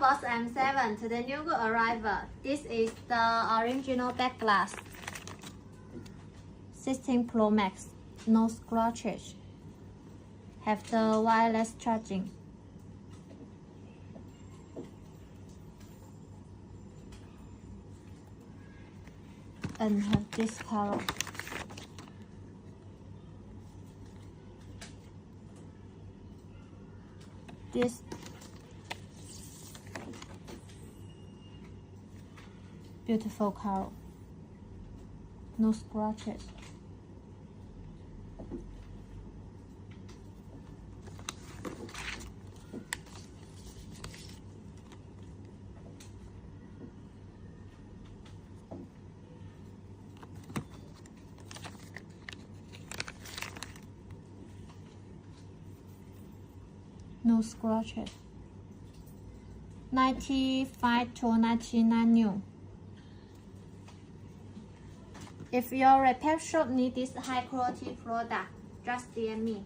boss, I'm 7. To the new arrival, this is the original back glass. 16 Pro Max, no scratches. Have the wireless charging. And have this color. This beautiful color, no scratches. No scratches. 95 to 99 new. If your repair shop needs this high quality product, just DM me.